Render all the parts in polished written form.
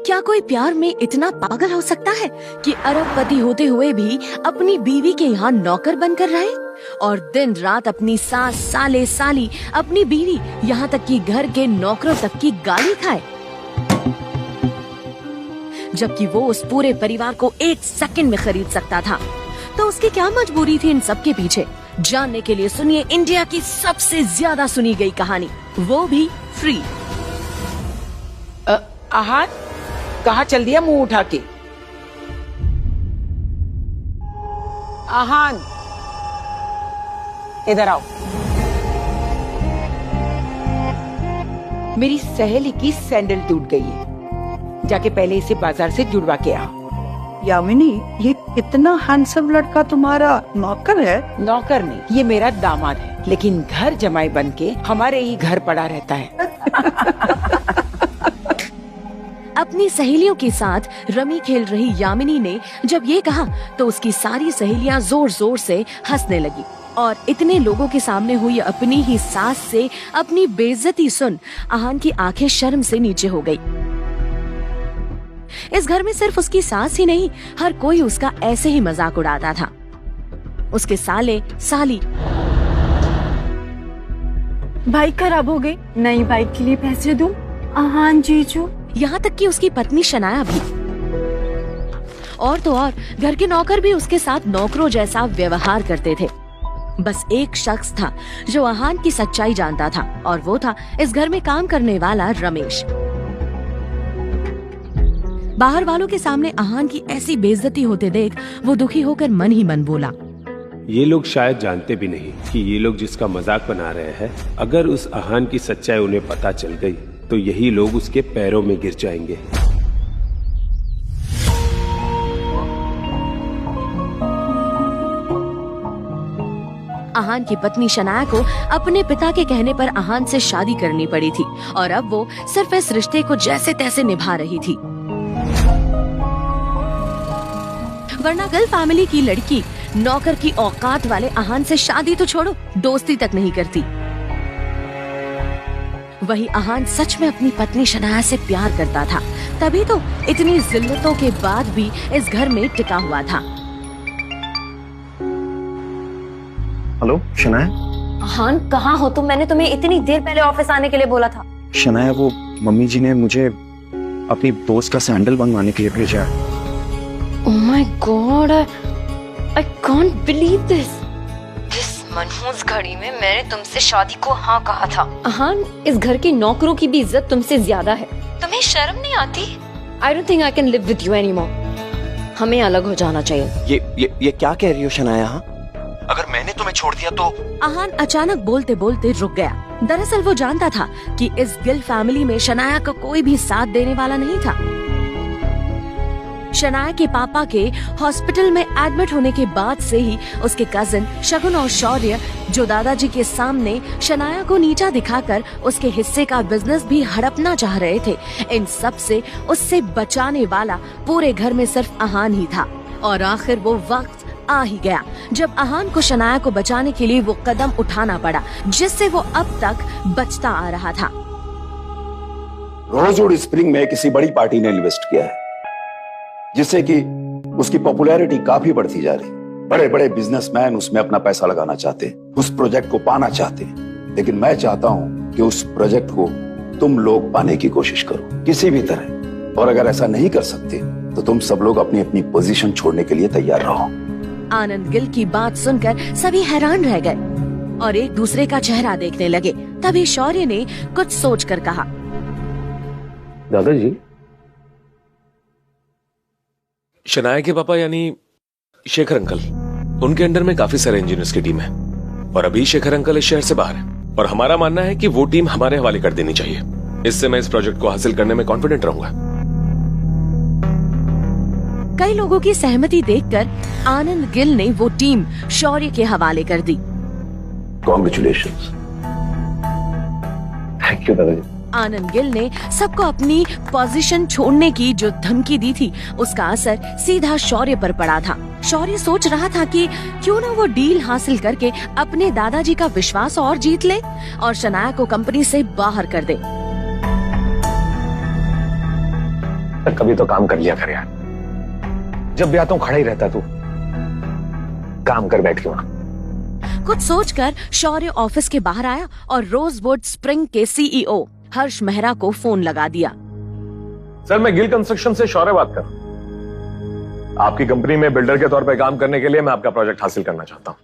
क्या कोई प्यार में इतना पागल हो सकता है कि अरबपति होते हुए भी अपनी बीवी के यहाँ नौकर बनकर रहे और दिन रात अपनी सास, साले, साली, अपनी बीवी, यहाँ तक कि घर के नौकरों तक की गाली खाए, जबकि वो उस पूरे परिवार को 1 सेकंड में खरीद सकता था। तो उसकी क्या मजबूरी थी इन सब के पीछे? जानने के लिए सुनिए इंडिया की सबसे ज्यादा सुनी गई कहानी, वो भी फ्री। आहान, कहाँ चल दिया मुंह उठा के? आहान, इधर आओ। मेरी सहेली की सैंडल टूट गई है, जाके पहले इसे बाजार से जुड़वा के आ। यामिनी, ये कितना हैंडसम लड़का तुम्हारा नौकर है? नौकर नहीं, ये मेरा दामाद है, लेकिन घर जमाई बन के हमारे ही घर पड़ा रहता है। अपनी सहेलियों के साथ रमी खेल रही यामिनी ने जब ये कहा तो उसकी सारी सहेलियां जोर जोर से हंसने लगी और इतने लोगों के सामने हुई अपनी ही सास से अपनी बेइज्जती सुन आहान की आंखें शर्म से नीचे हो गई। इस घर में सिर्फ उसकी सास ही नहीं, हर कोई उसका ऐसे ही मजाक उड़ाता था। उसके साले, साली। बाइक खराब हो गई, नई बाइक के लिए पैसे दूं? आहान जीजू। यहाँ तक कि उसकी पत्नी शनाया भी। और तो और घर के नौकर भी उसके साथ नौकरों जैसा व्यवहार करते थे। बस एक शख्स था जो आहान की सच्चाई जानता था और वो था इस घर में काम करने वाला रमेश। बाहर वालों के सामने आहान की ऐसी बेइज्जती होते देख वो दुखी होकर मन ही मन बोला, ये लोग शायद जानते भी नहीं कि ये लोग जिसका मजाक बना रहे हैं, अगर उस आहान की सच्चाई उन्हें पता चल गई तो यही लोग उसके पैरों में गिर जाएंगे। आहान की पत्नी शनाया को अपने पिता के कहने पर आहान से शादी करनी पड़ी थी और अब वो सिर्फ इस रिश्ते को जैसे तैसे निभा रही थी, वरना गिल फैमिली की लड़की नौकर की औकात वाले आहान से शादी तो छोड़ो, दोस्ती तक नहीं करती। वही आहान सच में अपनी पत्नी शनाया से प्यार करता था, तभी तो इतनी जिल्लतों के बाद भी इस घर में टिका हुआ था। हेलो शनाया। आहान, कहाँ हो तुम? मैंने तुम्हें इतनी देर पहले ऑफिस आने के लिए बोला था। शनाया, वो मम्मी जी ने मुझे अपनी दोस्त का सैंडल मंगवाने के लिए भेजा है। Oh my God, I can't believe this. इस मनहूस घड़ी में मैंने तुमसे शादी को हाँ कहा था। आहान, इस घर के नौकरों की भी इज्जत तुमसे ज्यादा है। तुम्हें शर्म नहीं आती? I don't think I can live with you anymore. हमें अलग हो जाना चाहिए। ये क्या कह रही हो शनाया? अगर मैंने तुम्हें छोड़ दिया तो? आहान अचानक बोलते बोलते रुक गया। दरअसल वो जानता था कि इस गिल फैमिली में शनाया का कोई भी साथ देने वाला नहीं था। शनाया के पापा के हॉस्पिटल में एडमिट होने के बाद से ही उसके कजिन शगुन और शौर्य, जो दादाजी के सामने शनाया को नीचा दिखाकर उसके हिस्से का बिजनेस भी हड़पना चाह रहे थे, इन सब से उससे बचाने वाला पूरे घर में सिर्फ आहान ही था। और आखिर वो वक्त आ ही गया जब आहान को शनाया को बचाने के लिए वो कदम उठाना पड़ा जिससे वो अब तक बचता आ रहा था। रोजवुड स्प्रिंग में किसी बड़ी पार्टी ने इन्वेस्ट किया है, जिससे कि उसकी पॉपुलैरिटी काफी बढ़ती जा रही। बड़े बड़े बिजनेसमैन उसमें अपना पैसा लगाना चाहते, उस प्रोजेक्ट को पाना चाहते, लेकिन मैं चाहता हूं कि उस प्रोजेक्ट को तुम लोग पाने की कोशिश करो किसी भी तरह। और अगर ऐसा नहीं कर सकते तो तुम सब लोग अपनी अपनी पोजीशन छोड़ने के लिए तैयार रहो। आनंद गिल की बात सुनकर सभी हैरान रह गए और एक दूसरे का चेहरा देखने लगे। तभी शौर्य ने कुछ सोचकर कहा, दादाजी, शनाया के पापा यानी शेखर अंकल, उनके अंडर में काफी सारे इंजीनियर्स की टीम है और अभी शेखर अंकल इस शहर से बाहर है और हमारा मानना है कि वो टीम हमारे हवाले कर देनी चाहिए। इससे मैं इस प्रोजेक्ट को हासिल करने में कॉन्फिडेंट रहूंगा। कई लोगों की सहमति देखकर आनंद गिल ने वो टीम शौर्य के हवाले कर दी। कॉन्ग्रेचुलेशंस। थैंक यू दादाजी। आनंद गिल ने सबको अपनी पोजीशन छोड़ने की जो धमकी दी थी उसका असर सीधा शौर्य पर पड़ा था। शौर्य सोच रहा था कि क्यों ना वो डील हासिल करके अपने दादाजी का विश्वास और जीत ले और शनाया को कंपनी से बाहर कर दे। कभी तो काम कर लिया कर यार। जब भी आता हूं खड़ा ही रहता तू, काम कर बैठ के वहां। कुछ सोचकर शौर्य ऑफिस के बाहर आया और रोजवुड स्प्रिंग के सीईओ हर्ष मेहरा को फोन लगा दिया। सर, मैं गिल कंस्ट्रक्शन से शौर्य बात कर रहा हूं। आपकी कंपनी में बिल्डर के तौर पे काम करने के लिए मैं आपका प्रोजेक्ट हासिल करना चाहता हूं।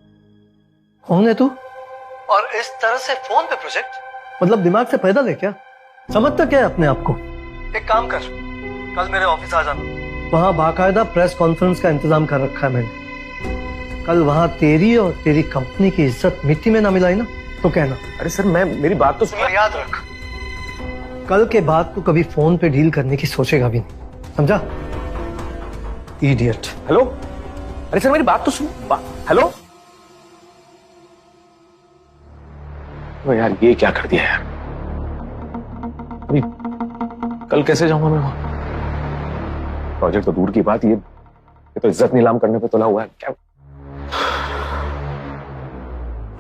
कौन है तू? और इस तरह से फोन पे प्रोजेक्ट? मतलब दिमाग से पैदल है क्या? समझता क्या है अपने आप को? एक काम कर, कल मेरे ऑफिस आ जाना। वहां बाकायदा प्रेस कॉन्फ्रेंस का इंतजाम कर रखा है मैंने। कल वहां तेरी और तेरी कंपनी की इज्जत मिट्टी में ना मिलाई ना तो कहना। अरे सर, मेरी बात तो सुनिए। याद रख, कल के बाद तू कभी फोन पे डील करने की सोचेगा भी नहीं, समझा? इडियट। हेलो, अरे सर मेरी बात तो सुन। हेलो। ओ यार, ये क्या कर दिया यार? अभी कल कैसे जाऊंगा मैं वहां? प्रोजेक्ट तो दूर की बात, ये तो इज्जत नीलाम करने पे तुला हुआ है क्या?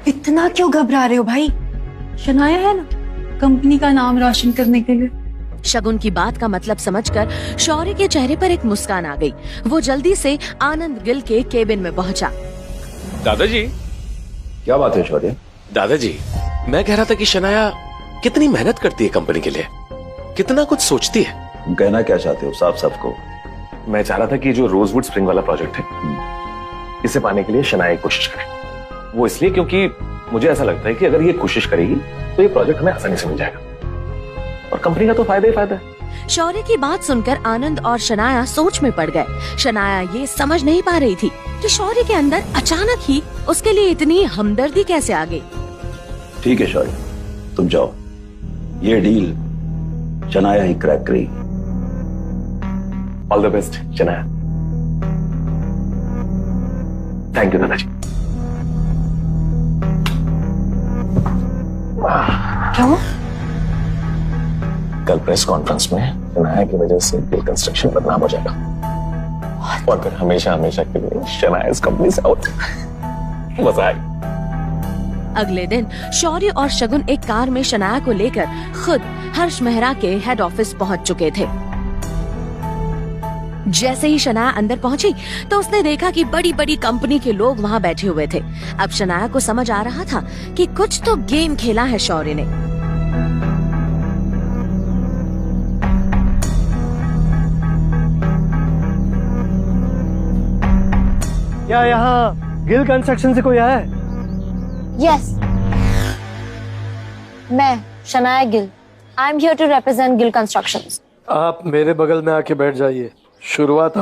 इतना क्यों घबरा रहे हो भाई? शनाया है ना कंपनी का नाम रोशन करने के लिए। शगुन की बात का मतलब समझकर शौर्य के चेहरे पर एक मुस्कान आ गई। वो जल्दी से आनंद गिल के केबिन में पहुंचा। दादाजी। क्या बात है शौर्य? दादाजी, मैं कह रहा था कि शनाया कितनी मेहनत करती है कंपनी के लिए, कितना कुछ सोचती है। तुम कहना क्या चाहते हो? साफ साफ कहो। मैं चाह रहा था कि जो रोजवुड स्प्रिंग वाला प्रोजेक्ट है, इसे पाने के लिए शनाया कोशिश करे। वो इसलिए क्योंकि मुझे ऐसा लगता है कि अगर ये कोशिश करेगी तो ये प्रोजेक्ट हमें आसानी से मिल जाएगा और कंपनी का तो फायदा ही फायदा है। शौर्य की बात सुनकर आनंद और शनाया सोच में पड़ गए। शनाया ये समझ नहीं पा रही थी कि शौर्य के अंदर अचानक ही उसके लिए इतनी हमदर्दी कैसे आ गई। ठीक है शौर्य, तुम जाओ। ये डील शनाया ही क्रैक करेगी। All the best Shanaya. Thank you दादाजी। क्यों? कल प्रेस कॉन्फ्रेंस में शनाया की वजह से गिल कंस्ट्रक्शन बदनाम हो जाएगा और फिर हमेशा हमेशा के लिए शनाया इस कंपनी से आउट। मजा आए। अगले दिन शौर्य और शगुन एक कार में शनाया को लेकर खुद हर्ष मेहरा के हेड ऑफिस पहुंच चुके थे। जैसे ही शनाया अंदर पहुंची तो उसने देखा कि बड़ी बड़ी कंपनी के लोग वहां बैठे हुए थे। अब शनाया को समझ आ रहा था कि कुछ तो गेम खेला है शौर्य ने। क्या यहाँ गिल कंस्ट्रक्शन से कोई आया है? यस, मैं Shanaya Gill. I am here to represent Gill constructions. आप मेरे बगल में आके बैठ जाइए। शुरुआत